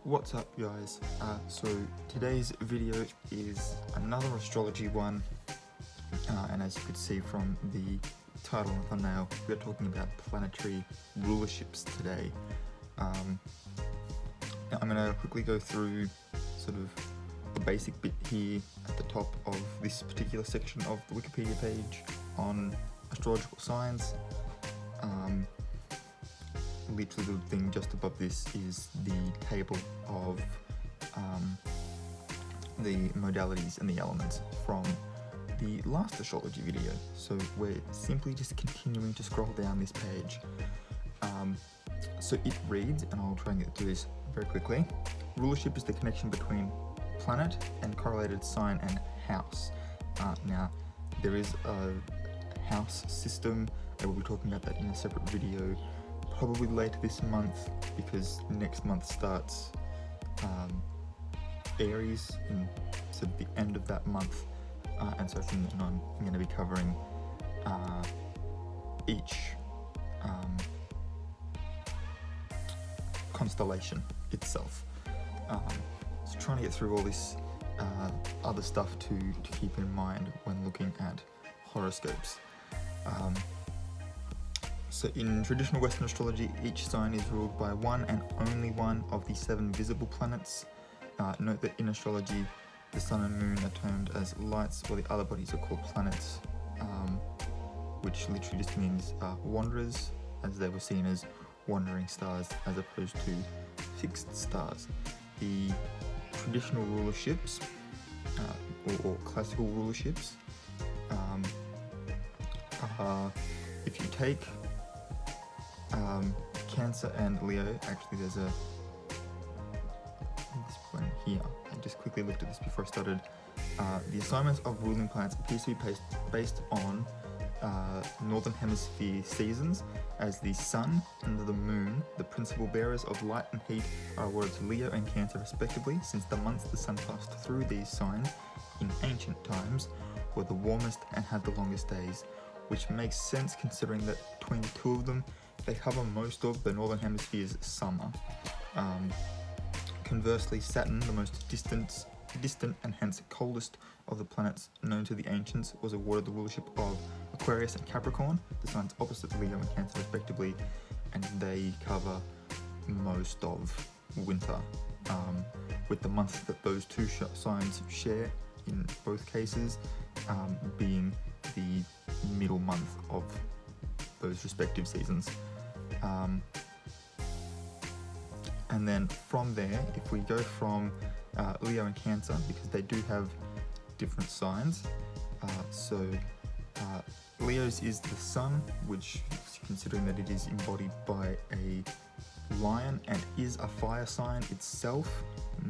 What's up, guys? So today's video is another astrology one, and as you could see from the title and thumbnail, we're talking about planetary rulerships today. Now I'm going to quickly go through sort of the basic bit here at the top of this particular section of the Wikipedia page on astrological signs. Literally the thing just above this is the table of the modalities and the elements from the last astrology video. So we're simply just continuing to scroll down this page. So it reads, and I'll try and get through this very quickly. Rulership is the connection between planet and correlated sign and house. Now, there is a house system, and we'll be talking about that in a separate video probably later this month, because next month starts Aries in sort of the end of that month, and so from then on I'm going to be covering each constellation itself. So trying to get through all this other stuff to keep in mind when looking at horoscopes. So in traditional Western astrology, each sign is ruled by one and only one of the 7 visible planets. Note that in astrology, the sun and moon are termed as lights, while the other bodies are called planets, which literally just means wanderers, as they were seen as wandering stars as opposed to fixed stars. The traditional rulerships, or classical rulerships, if you take Cancer and Leo, actually there's this one here, I just quickly looked at this before I started. The assignments of ruling planets appears to be based on northern hemisphere seasons, as the sun and the moon, the principal bearers of light and heat, are awarded to Leo and Cancer respectively, since the months the sun passed through these signs in ancient times were the warmest and had the longest days, which makes sense considering that between the two of them they cover most of the northern hemisphere's summer. Conversely, Saturn, the most distant and hence coldest of the planets known to the ancients, was awarded the rulership of Aquarius and Capricorn, the signs opposite Leo and Cancer respectively, and they cover most of winter, with the month that those two signs share in both cases being the middle month of those respective seasons. And then from there, if we go from Leo and Cancer, because they do have different signs, Leo's is the sun, which, considering that it is embodied by a lion and is a fire sign itself,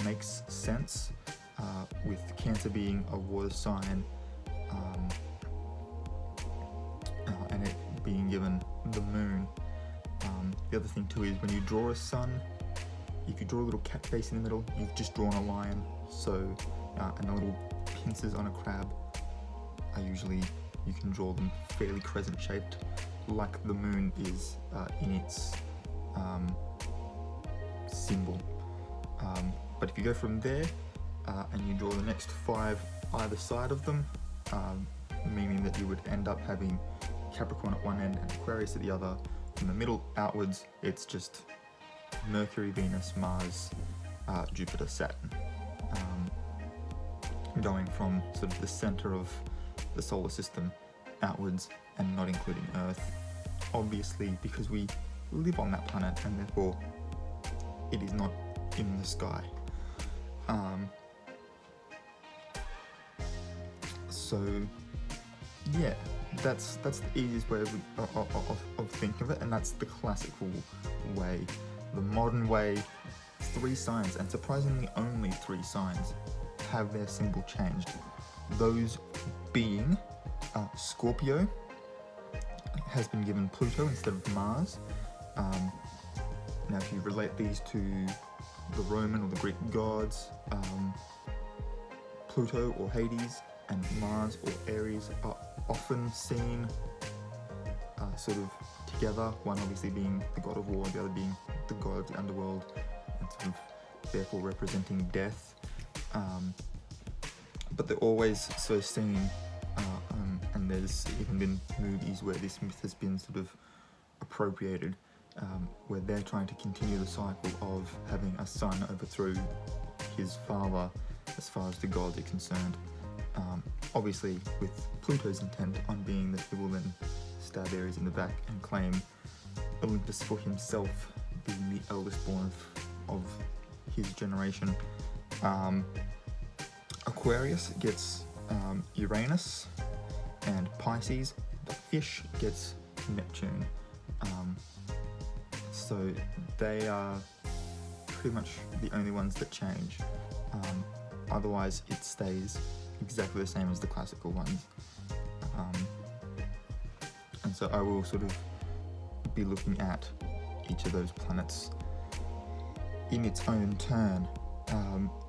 makes sense, with Cancer being a water sign, and it being given the moon. The other thing too is when you draw a sun, if you draw a little cat face in the middle, you've just drawn a lion. So, and the little pincers on a crab are usually, you can draw them fairly crescent shaped, like the moon is in its symbol. But if you go from there and you draw the next 5 either side of them, meaning that you would end up having Capricorn at one end and Aquarius at the other, from the middle outwards it's just Mercury, Venus, Mars, Jupiter, Saturn, going from sort of the center of the solar system outwards and not including Earth, obviously because we live on that planet and therefore it is not in the sky. So yeah, that's the easiest way of thinking of it, and that's the classical way. The modern way, 3 signs, and surprisingly only 3 signs, have their symbol changed. Those being Scorpio has been given Pluto instead of Mars. Now if you relate these to the Roman or the Greek gods, Pluto or Hades and Mars or Aries are often seen sort of together, one obviously being the god of war, the other being the god of the underworld, and sort of therefore representing death. But they're always so seen, and there's even been movies where this myth has been sort of appropriated, where they're trying to continue the cycle of having a son overthrow his father as far as the gods are concerned. Obviously with Pluto's intent on being that he will then stab Ares in the back and claim Olympus for himself, being the eldest born of his generation. Aquarius gets Uranus and Pisces. The fish gets Neptune. So they are pretty much the only ones that change. Otherwise it stays exactly the same as the classical ones. And so I will sort of be looking at each of those planets in its own turn.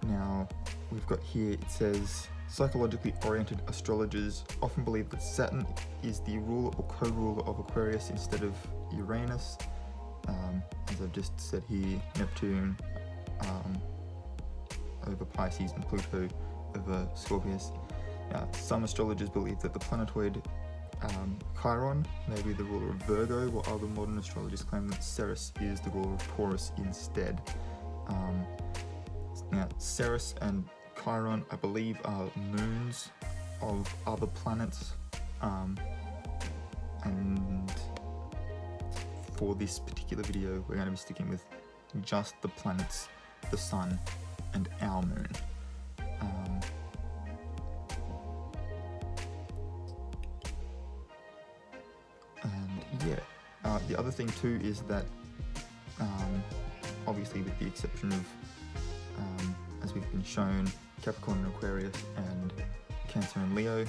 Now we've got here, it says, psychologically oriented astrologers often believe that Saturn is the ruler or co-ruler of Aquarius instead of Uranus. As I've just said here, Neptune over Pisces and Pluto over Scorpius. Some astrologers believe that the planetoid Chiron may be the ruler of Virgo, while other modern astrologers claim that Ceres is the ruler of Taurus instead. Now, Ceres and Chiron, I believe, are moons of other planets, and for this particular video we're going to be sticking with just the planets, the Sun and our moon. The other thing too is that obviously with the exception of as we've been shown, Capricorn and Aquarius and Cancer and Leo,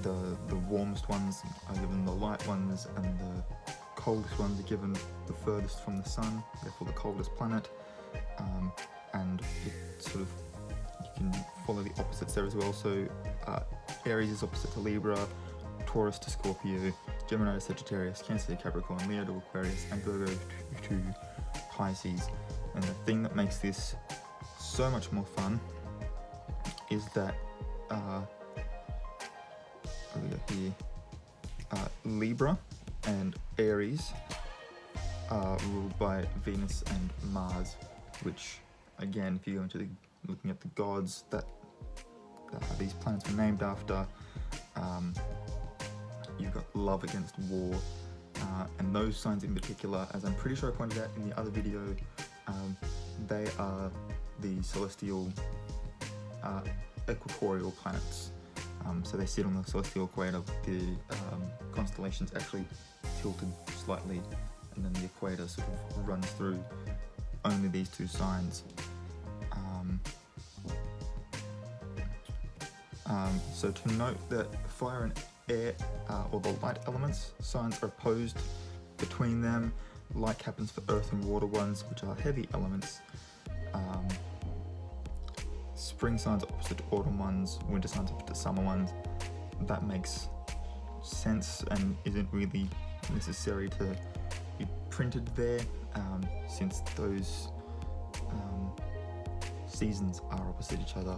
the warmest ones are given the light ones and the coldest ones are given the furthest from the Sun, therefore the coldest planet. And it sort of, you can follow the opposites there as well. So Aries is opposite to Libra, Taurus to Scorpio, Gemini to Sagittarius, Cancer to Capricorn, Leo to Aquarius, and Virgo to Pisces. And the thing that makes this so much more fun is that Libra and Aries are ruled by Venus and Mars, which again, if you go into looking at the gods that these planets are named after, you've got love against war, and those signs in particular, as I'm pretty sure I pointed out in the other video, they are the celestial equatorial planets. So they sit on the celestial equator. The constellations actually tilted slightly, and then the equator sort of runs through only these two signs. So to note that fire and air, or the light elements, signs are opposed between them, like happens for earth and water ones, which are heavy elements. Spring signs are opposite to autumn ones, winter signs are opposite to summer ones. That makes sense and isn't really necessary to be printed there, since those seasons are opposite each other.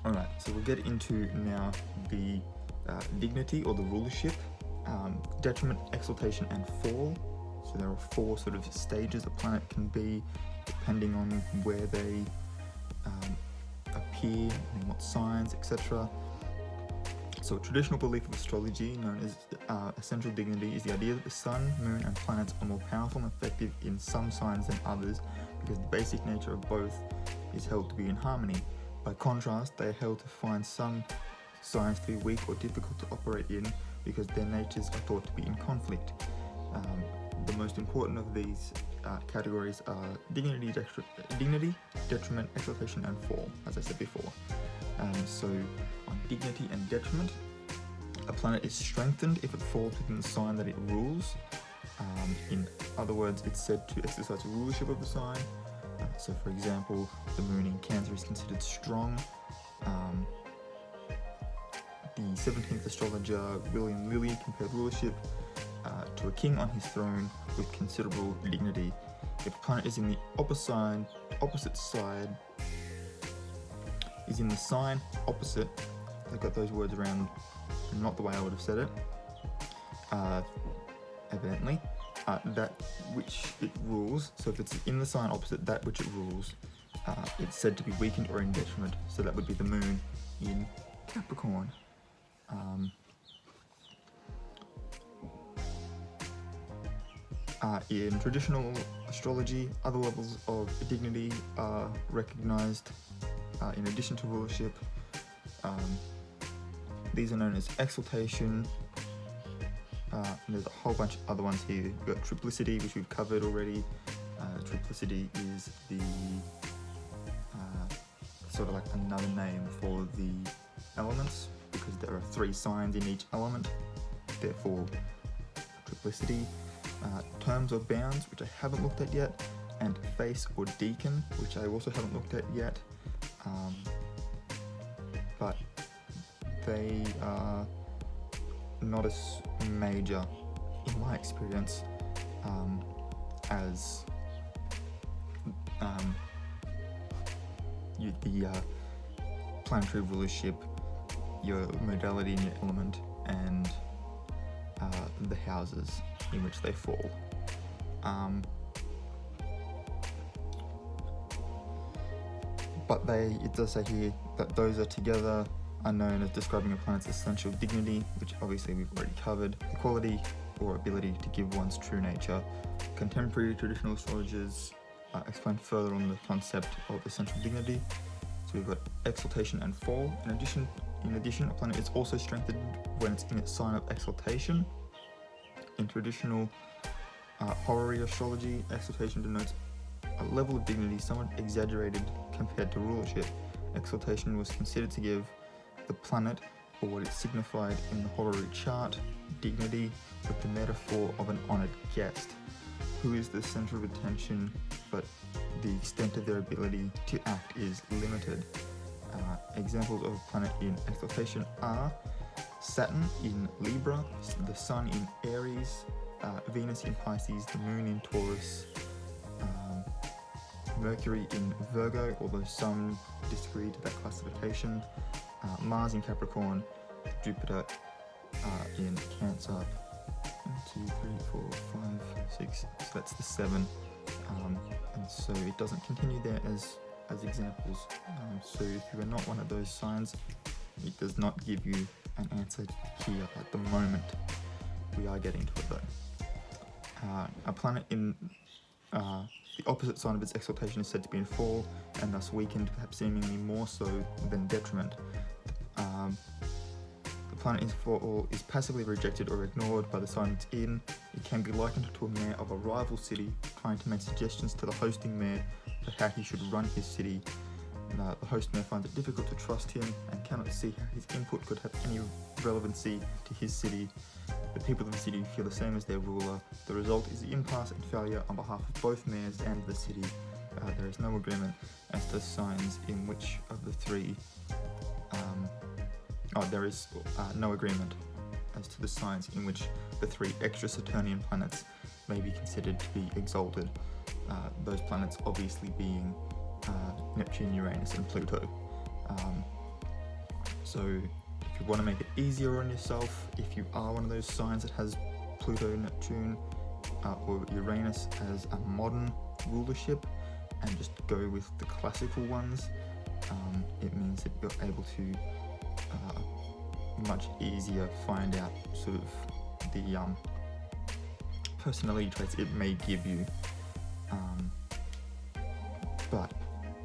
Alright, so we'll get into now the dignity or the rulership, detriment, exaltation and fall. So there are 4 sort of stages a planet can be depending on where they appear, and in what signs, etc. So a traditional belief of astrology, known as essential dignity, is the idea that the sun, moon and planets are more powerful and effective in some signs than others because the basic nature of both is held to be in harmony. By contrast, they are held to find some signs to be weak or difficult to operate in because their natures are thought to be in conflict. The most important of these categories are dignity, detriment, exaltation and fall, as I said before. So on dignity and detriment, a planet is strengthened if it falls within the sign that it rules. In other words, it's said to exercise rulership of the sign. So for example, the moon in Cancer is considered strong. The 17th astrologer William Lilly compared rulership to a king on his throne with considerable dignity. If a planet is in the opposite side, is in the sign opposite, I got those words around not the way I would have said it, evidently, that which it rules, so if it's in the sign opposite that which it rules, it's said to be weakened or in detriment, so that would be the moon in Capricorn. In traditional astrology, other levels of dignity are recognized in addition to rulership. These are known as exaltation. And there's a whole bunch of other ones here. We've got triplicity, which we've covered already. Triplicity is the sort of like another name for the elements, because there are 3 signs in each element, therefore triplicity. Terms or bounds, which I haven't looked at yet, and face or deacon, which I also haven't looked at yet, but they are not as major in my experience as the planetary rulership, your modality and your element, and the houses in which they fall. But it does say here that those are together are known as describing a planet's essential dignity, which obviously we've already covered, the quality or ability to give one's true nature. Contemporary traditional astrologers explain further on the concept of essential dignity. So we've got exaltation and fall. In addition, a planet is also strengthened when it's in its sign of exaltation. In traditional horary astrology, exaltation denotes a level of dignity somewhat exaggerated compared to rulership. Exaltation was considered to give the planet, or what it signified in the horary chart, dignity, with the metaphor of an honoured guest, who is the centre of attention, but the extent of their ability to act is limited. Examples of a planet in exaltation are Saturn in Libra, the Sun in Aries, Venus in Pisces, the Moon in Taurus, Mercury in Virgo, although some disagree to that classification, Mars in Capricorn, Jupiter in Cancer. 1, 2, 3, 4, 5, 6, so that's the 7. And so it doesn't continue there as examples. So if you are not one of those signs, it does not give you an answer here at the moment. We are getting to it though. A planet in the opposite sign of its exaltation is said to be in fall, and thus weakened, perhaps seemingly more so than detriment. The planet in fall is passively rejected or ignored by the sign it's in. It can be likened to a mayor of a rival city trying to make suggestions to the hosting mayor for how he should run his city. The host mayor finds it difficult to trust him and cannot see how his input could have any relevancy to his city. The people of the city feel the same as their ruler. The result is impasse and failure on behalf of both mayors and the city. There is no agreement as to signs in which of the 3 there is no agreement as to the signs in which the 3 extra Saturnian planets may be considered to be exalted. Those planets obviously being Neptune, Uranus, and Pluto. So if you want to make it easier on yourself, if you are one of those signs that has Pluto, Neptune, or Uranus as a modern rulership, and just go with the classical ones, it means that you're able to much easier find out sort of the personality traits it may give you, but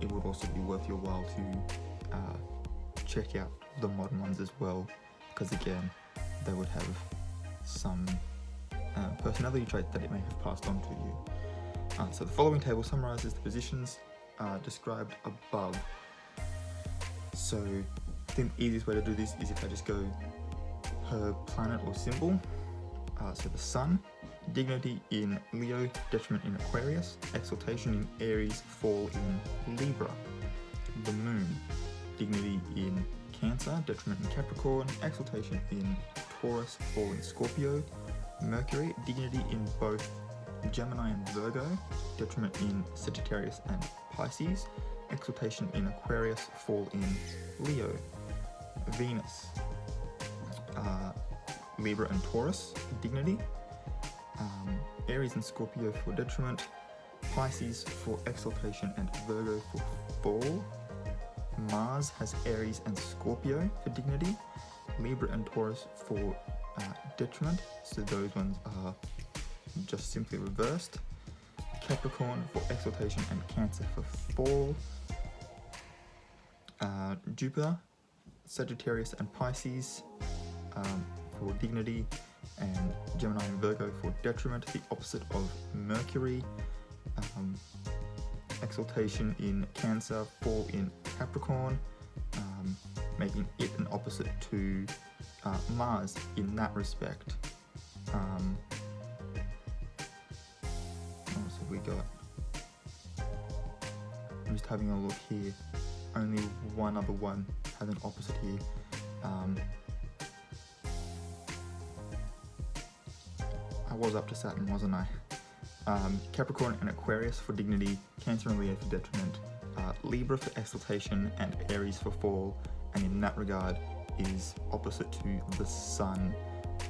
it would also be worth your while to check out the modern ones as well, because again, they would have some personality trait that it may have passed on to you. So the following table summarizes the positions described above. So I think the easiest way to do this is if I just go per planet or symbol. So the Sun, dignity in Leo, detriment in Aquarius, exaltation in Aries, fall in Libra. The Moon, dignity in Cancer, detriment in Capricorn, exaltation in Taurus, fall in Scorpio. Mercury, dignity in both Gemini and Virgo, detriment in Sagittarius and Pisces, exaltation in Aquarius, fall in Leo. Venus, Libra and Taurus, dignity. Aries and Scorpio for detriment, Pisces for exaltation and Virgo for fall. Mars has Aries and Scorpio for dignity, Libra and Taurus for detriment, so those ones are just simply reversed. Capricorn for exaltation and Cancer for fall. Jupiter, Sagittarius and Pisces for dignity, and Gemini and Virgo for detriment, the opposite of Mercury. Exaltation in Cancer, fall in Capricorn, making it an opposite to Mars in that respect. What else have we got? I'm just having a look here. Only one other one has an opposite here. I was up to Saturn, wasn't I? Capricorn and Aquarius for dignity, Cancer and Leo for detriment, Libra for exaltation, and Aries for fall, and in that regard is opposite to the Sun,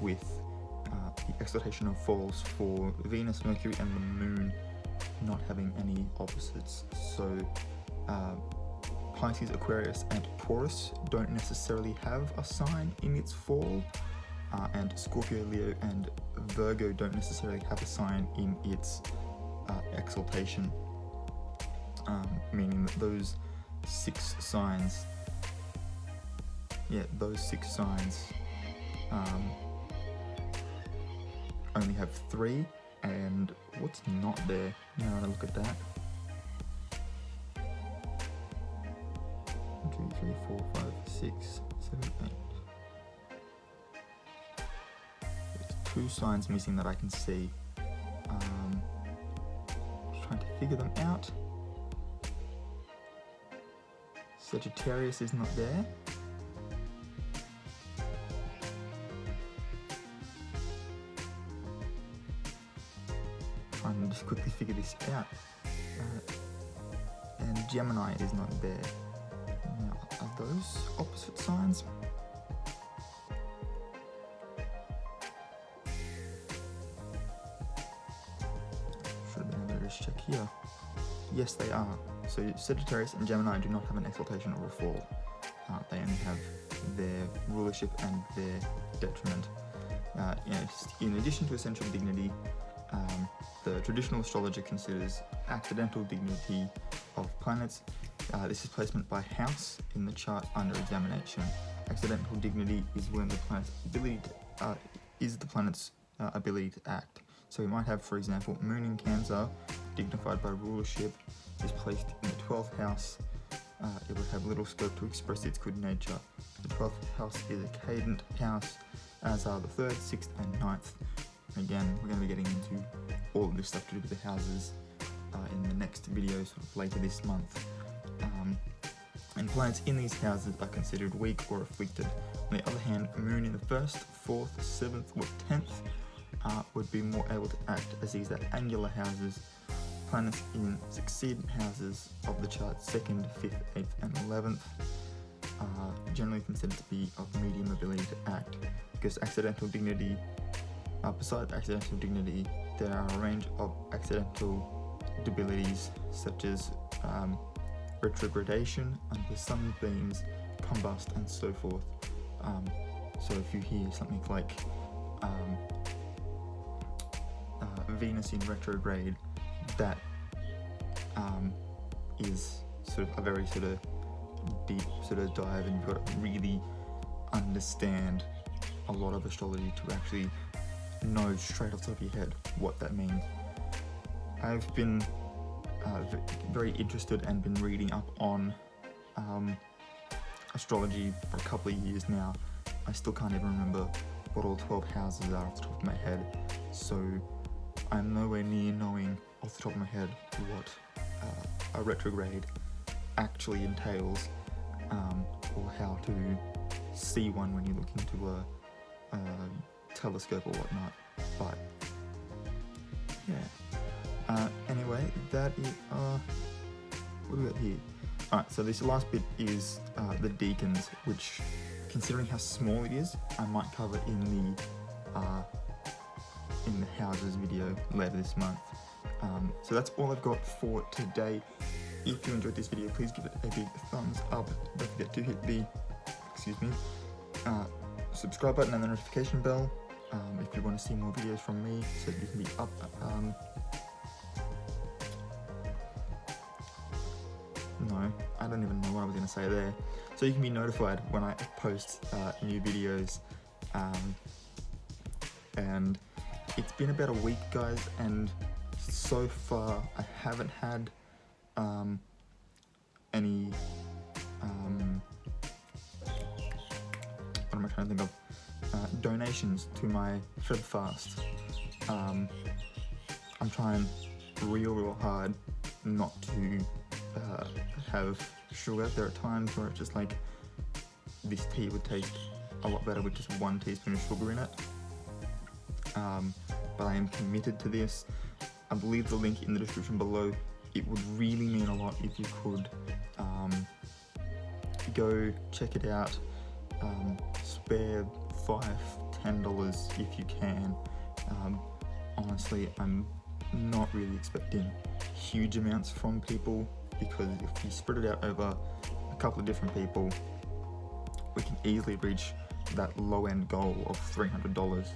with the exaltation of falls for Venus, Mercury, and the Moon not having any opposites. So Pisces, Aquarius, and Taurus don't necessarily have a sign in its fall, and Scorpio, Leo, and Virgo don't necessarily have a sign in its exaltation, meaning that those six signs only have three, and what's not there? Now that I look at that, 1, 2, 3, 4, 5, 6, 7, 8. Two signs missing that I can see. Just trying to figure them out. Sagittarius is not there. Trying to just quickly figure this out. And Gemini is not there. Now, are those opposite signs? Check here. Yes, they are. So Sagittarius and Gemini do not have an exaltation or a fall. They only have their rulership and their detriment. In addition to essential dignity, the traditional astrologer considers accidental dignity of planets. This is placement by house in the chart under examination. Accidental dignity is when the planet's ability to act. So we might have, for example, Moon in Cancer, dignified by rulership, is placed in the 12th house. It would have little scope to express its good nature. The 12th house is a cadent house, as are the 3rd, 6th, and 9th. Again, we're going to be getting into all of this stuff to do with the houses in the next video, sort of later this month. And planets in these houses are considered weak or afflicted. On the other hand, Moon in the 1st, 4th, 7th, or 10th would be more able to act, as these are angular houses. Planets in succeedent houses of the chart, 2nd, 5th, 8th, and 11th, are generally considered to be of medium ability to act, because accidental dignity, besides accidental dignity, there are a range of accidental debilities such as retrogradation under sunbeams, combust, and so forth. So if you hear something like Venus in retrograde, that is sort of a very sort of deep sort of dive, and you've got to really understand a lot of astrology to actually know straight off the top of your head what that means. I've been very interested and been reading up on astrology for a couple of years now. I still can't even remember what all 12 houses are off the top of my head, so I'm nowhere near knowing off the top of my head what a retrograde actually entails, or how to see one when you look into a telescope or whatnot. But yeah, anyway, that is, what do we got here? Alright, so this last bit is the deacons, which, considering how small it is, I might cover in the houses video later this month. So that's all I've got for today. If you enjoyed this video, please give it a big thumbs up. Don't forget to hit the, subscribe button and the notification bell if you want to see more videos from me, so you can be up. No, I don't even know what I was going to say there. So you can be notified when I post new videos. And it's been about a week, guys, and so far I haven't had any what am I trying to think of? Donations to my Feb fast. I'm trying real hard not to have sugar. There are times where it's just like, this tea would taste a lot better with just 1 teaspoon of sugar in it. But I am committed to this. I will leave the link in the description below. It would really mean a lot if you could go check it out. Spare $5-10 if you can. Honestly, I'm not really expecting huge amounts from people, because if you spread it out over a couple of different people, we can easily reach that low-end goal of $300.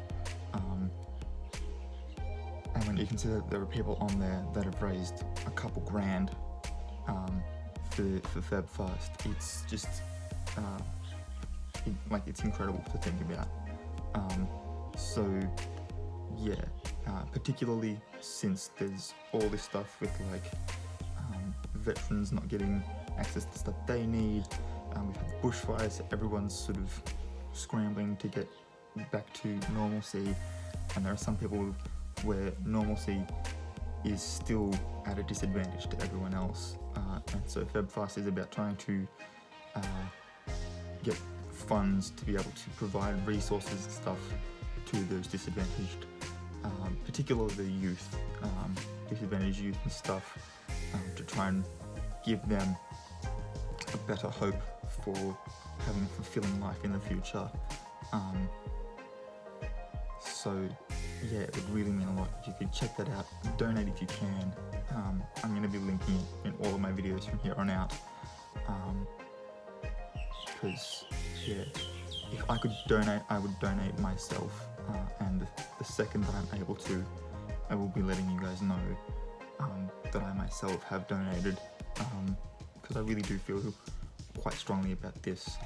And when you consider that there are people on there that have raised a couple grand for Feb Fast, it's just it's incredible to think about. So yeah, particularly since there's all this stuff with veterans not getting access to stuff they need. We've had bushfires, everyone's sort of scrambling to get back to normalcy, and there are some people where normalcy is still at a disadvantage to everyone else. And so Feb Fast is about trying to get funds to be able to provide resources and stuff to those disadvantaged, particularly the youth, disadvantaged youth and stuff, to try and give them a better hope for having a fulfilling life in the future. So yeah, it would really mean a lot if you could check that out. Donate if you can. I'm going to be linking it in all of my videos from here on out, because yeah, if I could donate, I would donate myself, and the second that I'm able to, I will be letting you guys know that I myself have donated, because I really do feel quite strongly about this.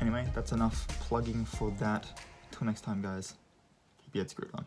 Anyway, that's enough plugging for that. Till next time, guys, keep your head screwed on.